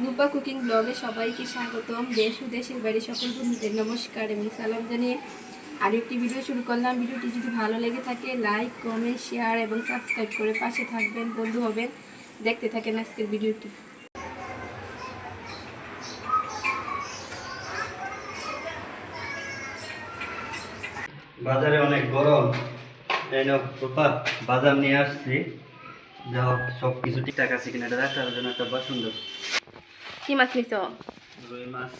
রূপা cooking ব্লগে সবাইকে স্বাগতম। দেশ ও দেশের বাইরে সকল বন্ধুদের নমস্কার এবং সালাম জানিয়ে আরেকটি ভিডিও শুরু করলাম। ভিডিওটি যদি ভালো লেগে থাকে লাইক, কমেন্ট, শেয়ার এবং সাবস্ক্রাইব করে পাশে থাকবেন, বন্ধু হবেন। দেখতে থাকেন আজকের ভিডিওটি। বাজারে অনেক গরম, এই নাও রূপা বাজার নিয়ে আসছি। যা হোক সব কিছু ঠিকঠাক আছে কিনা এটা দেখার জন্য একটা বাসন দাও। কি মাছ নিছ? রুই মাছ।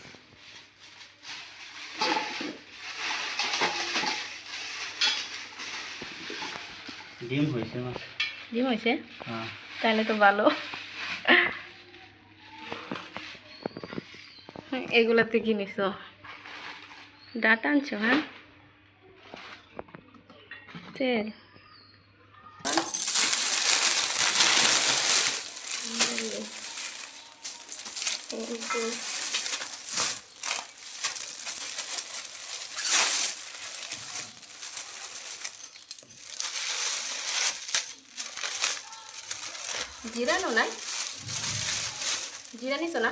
ডিম হয়েছে মাছ। ডিম হয়েছে? হ্যাঁ, তাহলে তো ভালো। এগুলাতে কি নিছ? ডাটা আনছো? হ্যাঁ, তেল। জিরা নো নাই? জিরা নিছ না?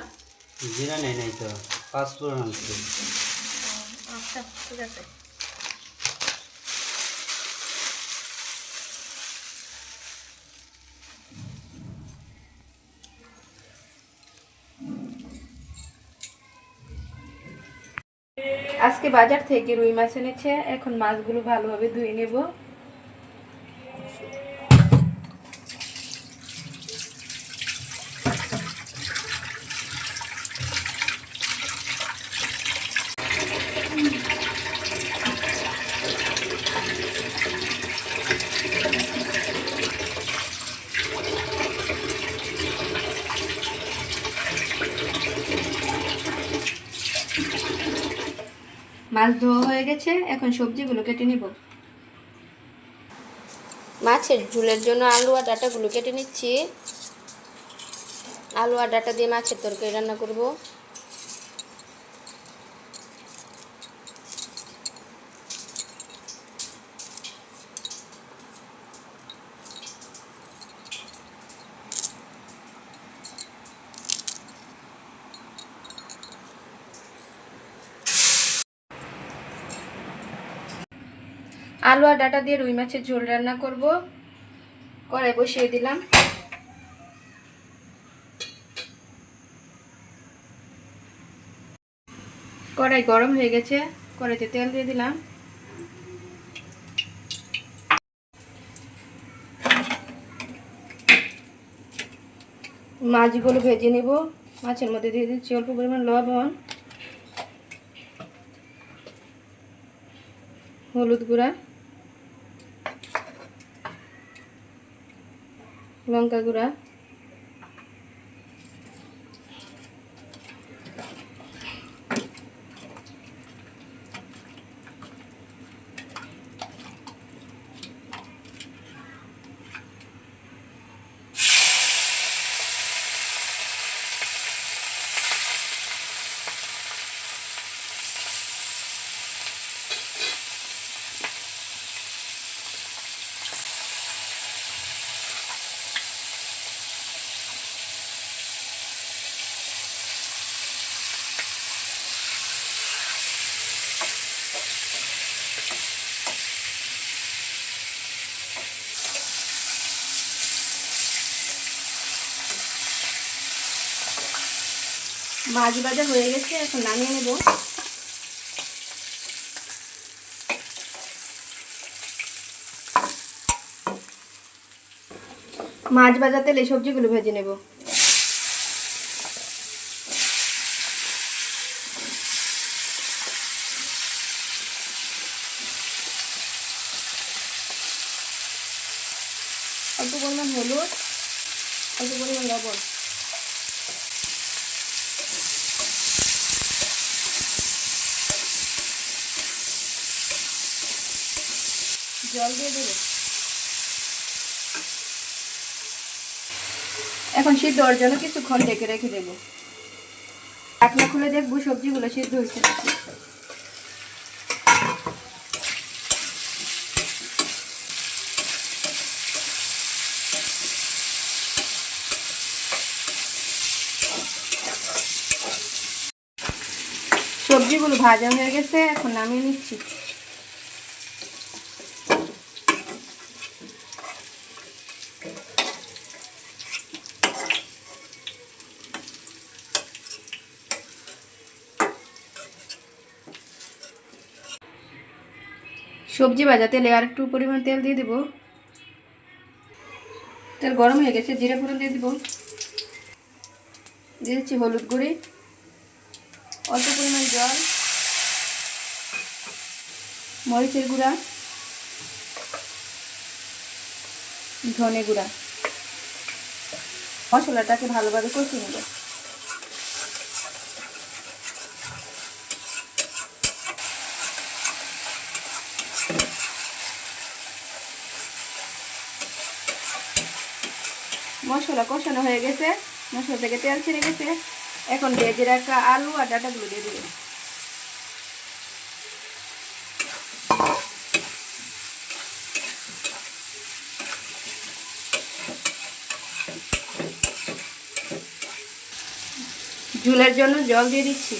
জিরা নেই নাই তো, পাঁচফোড়ন আনছি। আচ্ছা, ঠিক আছে। আজকে বাজার থেকে রুই মাছ এনেছে। এখন মাছগুলো ভালোভাবে ধুয়ে নেব। মাছ ধোয়া হয়ে গেছে, এখন সবজিগুলো কেটে নিব। মাছের ঝোলের জন্য আলু আর ডাঁটাগুলো কেটে নিচ্ছি। আলু আর ডাঁটা দিয়ে মাছের তরকারি রান্না করব। আলু আর ডাঁটা দিয়ে রুই মাছের ঝোল রান্না করব। কড়াই বসিয়ে দিলাম। কড়াই গরম হয়ে গেছে, কড়াইতে তেল দিয়ে দিলাম। মাছগুলো ভেজে নেব। মাছের মধ্যে দিয়ে দিচ্ছি অল্প পরিমাণ লবণ, হলুদ গুঁড়া, লঙ্কা গুঁড়া, মাছ ভাজা হয়ে গেছে, এখন নামিয়ে নেব। মাছ ভাজা তেলে সবজিগুলো ভেজে নেব। অল্প পরিমাণ হলুদ, অল্প পরিমাণ লবণ, জল দিয়ে দেব। এখন সিদ্ধ হওয়ার জন্য কিছুক্ষণ ঢেকে রেখে দেব। ঢাকনা খুলে দেখবো সবজিগুলো সিদ্ধ হয়েছে নাকি। সবজিগুলো ভাজা হয়ে গেছে, এখন নামিয়ে নিচ্ছি। সবজি ভাজা তেলে আর একটু পরিমাণ তেল দিয়ে দিব। তেল গরম হয়ে গেছে, জিরা ফোড়ন দিয়ে দিব। দিয়ে দিচ্ছি হলুদ গুঁড়ি, অল্প পরিমাণ জল, মরিচের গুঁড়া, ধনে গুঁড়া। মশলাটাকে ভালোভাবে কষিয়ে নেব। মশলা কষানো হয়ে গেছে, মশলা থেকে তেল ছেড়ে গেছে। এখন ভেজে রাখা আলু আর ডাঁটাগুলো দিয়ে দেবেন। ঝোলের জন্য জল দিয়ে দিচ্ছি।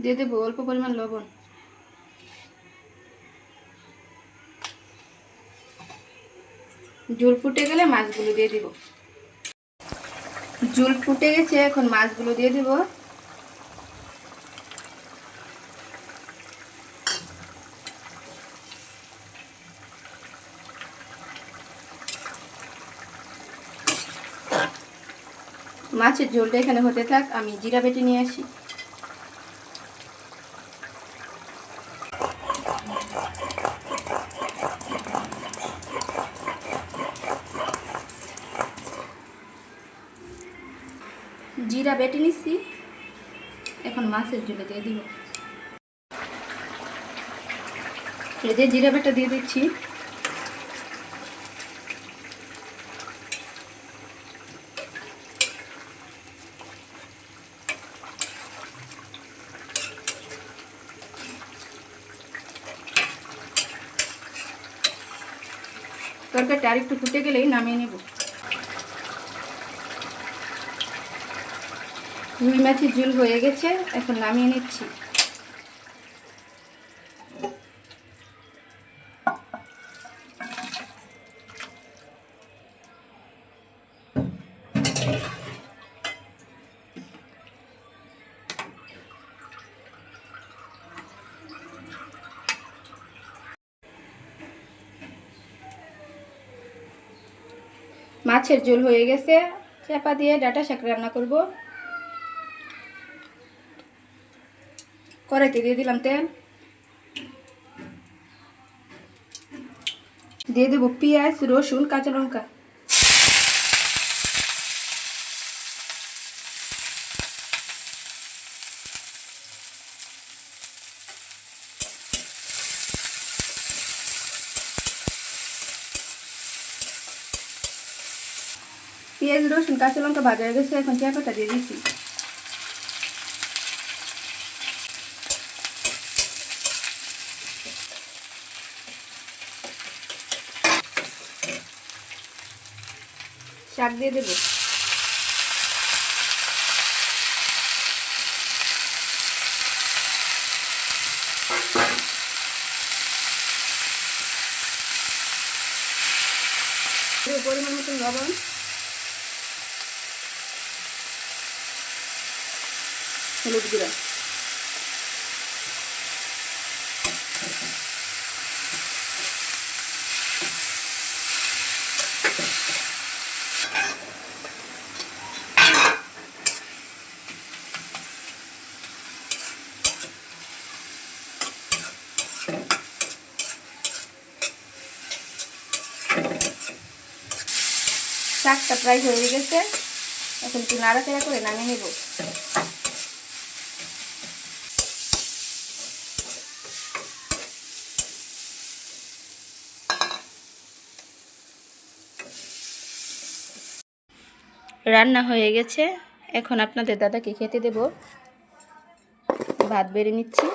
দিয়ে দেবো অল্প পরিমাণ লবণ। ঝোল ফুটে গেলে মাছগুলো দিয়ে দিব। ঝোল ফুটে গেছে, এখন মাছগুলো দিয়ে দিব। মাছের ঝোলটা এখানে হতে থাক, আমি জিরা বেটে নিয়ে আসি। জিরা বেটে নিচ্ছি, এখন মাছের ঝোলে দিয়ে দিব। এই যে জিরা বাটা দিয়ে দিচ্ছি। তরকারিটা আরেকটু ফুটে গেলেই নামিয়ে নেব। রুই মাছের ঝোল হয়ে গেছে, এখন নামিয়ে নিচ্ছি। মাছের ঝোল হয়ে গেছে, চাপা দিয়ে ডাঁটা শাক রান্না করব। কড়াইতে দিয়ে দিলাম তেল, দিয়ে দেবো পেঁয়াজ, রসুন, কাঁচা লঙ্কা। পেঁয়াজ, রসুন, কাঁচা লঙ্কা ভাজা হয়ে গেছে, এখন চাপাটা দিয়ে দিচ্ছি। শাক দিয়ে দেবো। পরিমাণ মতন লবণ, হলুদ গুঁড়া, শাকটা প্রায় হয়ে গেছে, এখন একটু নাড়াচাড়া করে নামিয়ে নেব। রান্না হয়ে গেছে, এখন আপনাদের দাদাকে খেতে দেব। ভাত বেড়ে নিচ্ছি।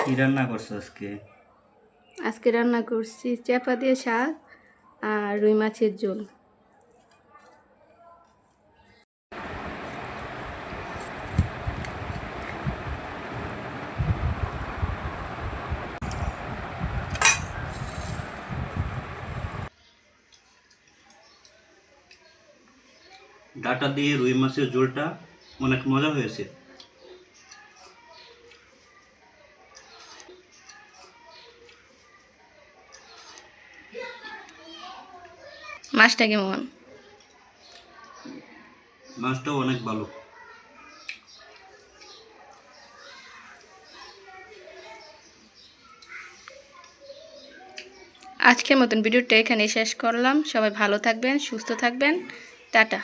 কি রান্না করছো আজকে? আজকে রান্না করছি চেপা দিয়ে শাক আর রুই মাছের ঝোল। ডাটা দিয়ে রুই মাছের ঝোলটা অনেক মজা হয়েছে। মাছটা কেমন? মাছটাও অনেক ভালো। আজকের মতন ভিডিওটা এখানে শেষ করলাম। সবাই ভালো থাকবেন, সুস্থ থাকবেন। টাটা।